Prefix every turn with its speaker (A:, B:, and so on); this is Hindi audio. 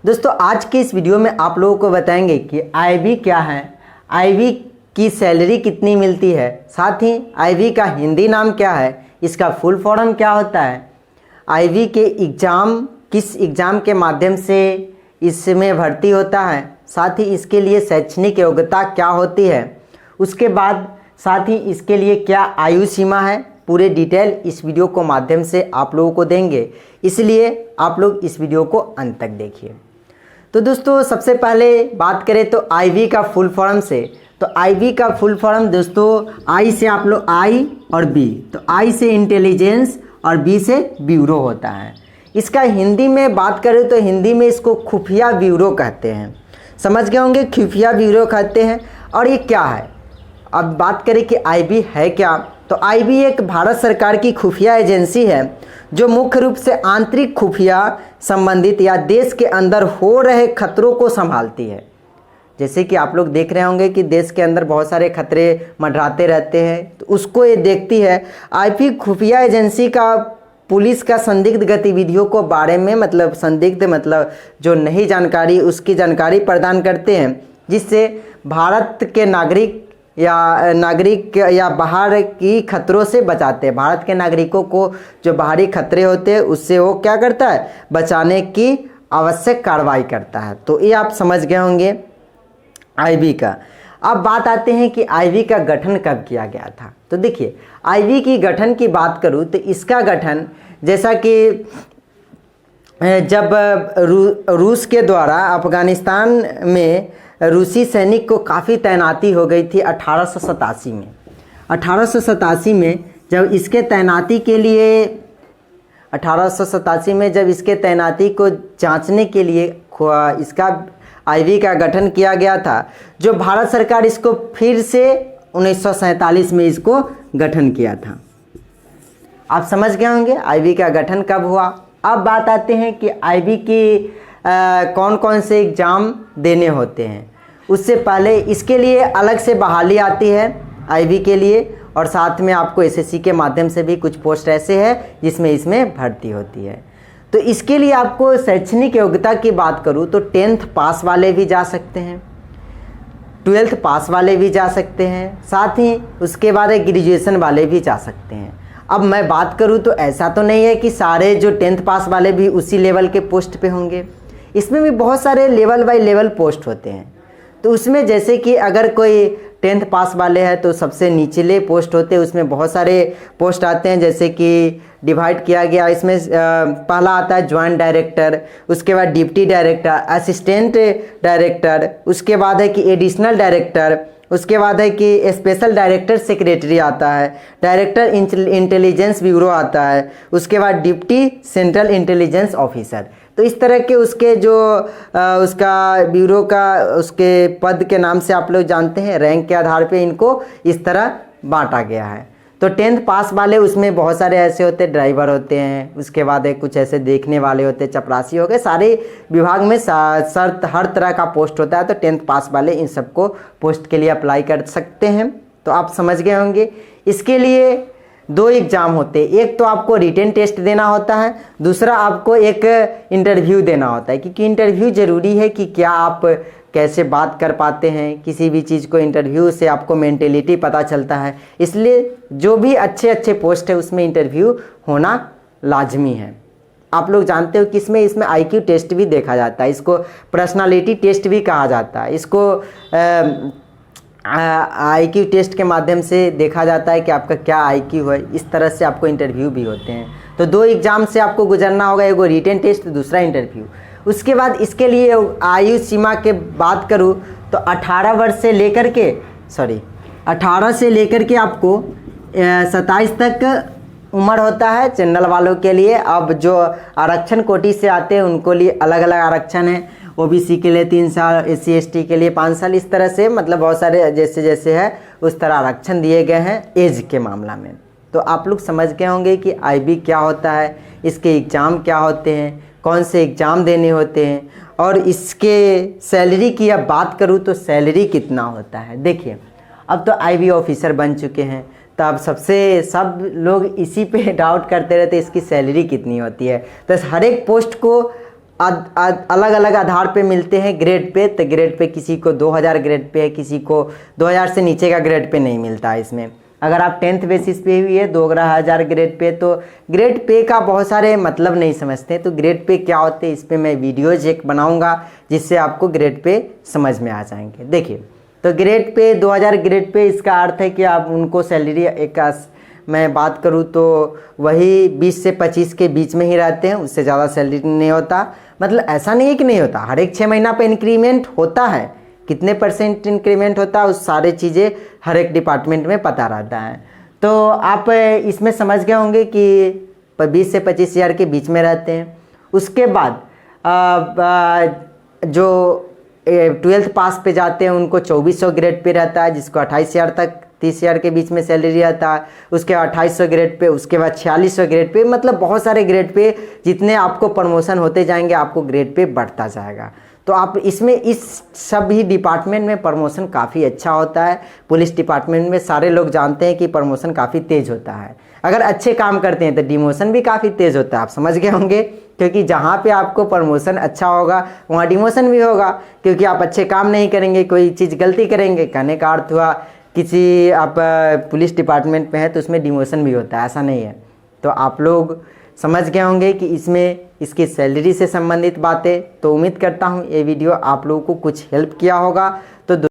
A: दोस्तों आज के इस वीडियो में आप लोगों को बताएंगे कि आईबी क्या है, आईबी की सैलरी कितनी मिलती है, साथ ही आईबी का हिंदी नाम क्या है, इसका फुल फॉर्म क्या होता है, आईबी के एग्ज़ाम किस एग्ज़ाम के माध्यम से इसमें भर्ती होता है, साथ ही इसके लिए शैक्षणिक योग्यता क्या होती है, उसके बाद साथ ही इसके लिए क्या आयु सीमा है, पूरे डिटेल इस वीडियो को माध्यम से आप लोगों को देंगे, इसलिए आप लोग इस वीडियो को अंत तक देखिए। तो दोस्तों सबसे पहले बात करें तो आईबी का फुल फॉर्म से, तो आईबी का फुल फॉर्म दोस्तों आई से आप लोग आई और बी, तो आई से इंटेलिजेंस और बी से ब्यूरो होता है। इसका हिंदी में बात करें तो हिंदी में इसको खुफिया ब्यूरो कहते हैं, समझ गए होंगे, खुफिया ब्यूरो कहते हैं। और ये क्या है, अब बात करें कि आईबी है क्या, तो आईबी एक भारत सरकार की खुफिया एजेंसी है जो मुख्य रूप से आंतरिक खुफिया संबंधित या देश के अंदर हो रहे खतरों को संभालती है। जैसे कि आप लोग देख रहे होंगे कि देश के अंदर बहुत सारे खतरे मंडराते रहते हैं, तो उसको ये देखती है। आईबी खुफिया एजेंसी का पुलिस का संदिग्ध गतिविधियों को बारे में संदिग्ध जो नई जानकारी, उसकी जानकारी प्रदान करते हैं, जिससे भारत के नागरिक या बाहर की खतरों से बचाते हैं। भारत के नागरिकों को जो बाहरी खतरे होते हैं उससे वो क्या करता है, बचाने की आवश्यक कार्रवाई करता है। तो ये आप समझ गए होंगे आईबी का। अब बात आते हैं कि आईबी का गठन कब किया गया था। तो देखिए आईबी की गठन की बात करूँ तो इसका गठन जैसा कि जब रूस के द्वारा अफगानिस्तान में रूसी सैनिक को काफ़ी तैनाती हो गई थी 1887 में। 1887 में जब इसके तैनाती के लिए 1887 में जब इसके तैनाती को जांचने के लिए इसका आईबी का गठन किया गया था, जो भारत सरकार इसको फिर से 1947 में इसको गठन किया था। आप समझ गए होंगे आईबी का गठन कब हुआ। अब बात आते हैं कि आईबी की कौन कौन से एग्ज़ाम देने होते हैं। उससे पहले इसके लिए अलग से बहाली आती है आईबी के लिए, और साथ में आपको एसएससी के माध्यम से भी कुछ पोस्ट ऐसे हैं जिसमें इसमें भर्ती होती है। तो इसके लिए आपको शैक्षणिक योग्यता की बात करूँ तो 10th पास वाले भी जा सकते हैं, 12th पास वाले भी जा सकते हैं, साथ ही उसके बाद ग्रेजुएशन वाले भी जा सकते हैं। अब मैं बात करूँ तो ऐसा तो नहीं है कि सारे जो 10th पास वाले भी उसी लेवल के पोस्ट पे होंगे, इसमें भी बहुत सारे लेवल बाय लेवल पोस्ट होते हैं। तो उसमें जैसे कि अगर कोई 10th पास वाले हैं तो सबसे निचले पोस्ट होते हैं, उसमें बहुत सारे पोस्ट आते हैं, जैसे कि डिवाइड किया गया। इसमें पहला आता है जॉइंट डायरेक्टर, उसके बाद डिप्टी डायरेक्टर, असिस्टेंट डायरेक्टर, उसके बाद है कि एडिशनल डायरेक्टर, उसके बाद है कि स्पेशल डायरेक्टर सेक्रेटरी आता है, डायरेक्टर इंटेलिजेंस ब्यूरो आता है, उसके बाद डिप्टी सेंट्रल इंटेलिजेंस ऑफिसर। तो इस तरह के उसके जो उसका ब्यूरो का उसके पद के नाम से आप लोग जानते हैं, रैंक के आधार पे इनको इस तरह बांटा गया है। तो 10th पास वाले उसमें बहुत सारे ऐसे होते हैं, ड्राइवर होते हैं, उसके बाद कुछ ऐसे देखने वाले होते हैं, चपरासी हो गए, सारे विभाग में हर तरह का पोस्ट होता है। तो 10th पास वाले इन सबको पोस्ट के लिए अप्लाई कर सकते हैं। तो आप समझ गए होंगे। इसके लिए 2 एग्ज़ाम होते हैं, एक तो आपको रिटन टेस्ट देना होता है, दूसरा आपको एक इंटरव्यू देना होता है, क्योंकि इंटरव्यू ज़रूरी है कि क्या आप कैसे बात कर पाते हैं किसी भी चीज़ को। इंटरव्यू से आपको मेंटेलिटी पता चलता है, इसलिए जो भी अच्छे पोस्ट है उसमें इंटरव्यू होना लाजमी है। आप लोग जानते हो कि इसमें आईक्यू टेस्ट भी देखा जाता है, इसको पर्सनालिटी टेस्ट भी कहा जाता है। इसको आईक्यू टेस्ट के माध्यम से देखा जाता है कि आपका क्या आईक्यू है, इस तरह से आपको इंटरव्यू भी होते हैं। तो 2 एग्ज़ाम से आपको गुजरना होगा, एक रिटन टेस्ट, दूसरा इंटरव्यू। उसके बाद इसके लिए आयु सीमा के बात करूँ तो 18 से लेकर के आपको 27 तक उम्र होता है जनरल वालों के लिए। अब जो आरक्षण कोटि से आते हैं उनको लिए अलग अलग आरक्षण है, ओबीसी के लिए 3 साल, एससी एसटी के लिए 5 साल, इस तरह से बहुत सारे जैसे जैसे है उस तरह आरक्षण दिए गए हैं एज के मामला में। तो आप लोग समझ गए होंगे कि आईबी क्या होता है, इसके एग्ज़ाम क्या होते हैं, कौन से एग्ज़ाम देने होते हैं, और इसके सैलरी की अब बात करूँ तो सैलरी कितना होता है। देखिए अब तो आईबी ऑफिसर बन चुके हैं, तो अब सब लोग इसी पे डाउट करते रहते इसकी सैलरी कितनी होती है। तो हर एक पोस्ट को अलग अलग आधार पे मिलते हैं ग्रेड पे। तो ग्रेड पे किसी को 2000 ग्रेड पे है, किसी को 2000 से नीचे का ग्रेड पे नहीं मिलता है इसमें। अगर आप 10th बेसिस पे हुई है 2000 ग्रेड पे, तो ग्रेड पे का बहुत सारे मतलब नहीं समझते। तो ग्रेड पे क्या होते हैं इस पर मैं वीडियोज एक बनाऊंगा जिससे आपको ग्रेड पे समझ में आ जाएंगे। देखिए, तो ग्रेड पे 2000 ग्रेड पे इसका अर्थ है कि आप उनको सैलरी एक मैं बात करूँ तो वही 20 से 25 के बीच में ही रहते हैं, उससे ज़्यादा सैलरी नहीं होता। मतलब ऐसा नहीं है कि नहीं होता, हर एक 6 महीना पे इंक्रीमेंट होता है। कितने % इंक्रीमेंट होता है उस सारे चीज़ें हर एक डिपार्टमेंट में पता रहता है। तो आप इसमें समझ गए होंगे कि 20 से 25 हज़ार के बीच में रहते हैं। उसके बाद जो 12th पास पे जाते हैं उनको 2400 ग्रेड पे रहता है, जिसको 28,000 तक 30,000 के बीच में सैलरी आता है। उसके बाद 2800 ग्रेड पे, उसके बाद 4600 ग्रेड पे, मतलब बहुत सारे ग्रेड पे जितने आपको प्रमोशन होते जाएंगे आपको ग्रेड पे बढ़ता जाएगा। तो आप इसमें इस सभी डिपार्टमेंट में प्रमोशन काफ़ी अच्छा होता है। पुलिस डिपार्टमेंट में सारे लोग जानते हैं कि प्रमोशन काफ़ी तेज़ होता है। अगर अच्छे काम करते हैं तो डिमोशन भी काफ़ी तेज़ होता है, आप समझ गए होंगे। क्योंकि जहाँ पे आपको प्रमोशन अच्छा होगा वहाँ डिमोशन भी होगा, क्योंकि आप अच्छे काम नहीं करेंगे, कोई चीज़ गलती करेंगे। कहने का अर्थ हुआ किसी आप पुलिस डिपार्टमेंट में है तो उसमें डिमोशन भी होता है, ऐसा नहीं है। तो आप लोग समझ गए होंगे कि इसमें इसकी सैलरी से संबंधित बातें। तो उम्मीद करता हूँ ये वीडियो आप लोगों को कुछ हेल्प किया होगा।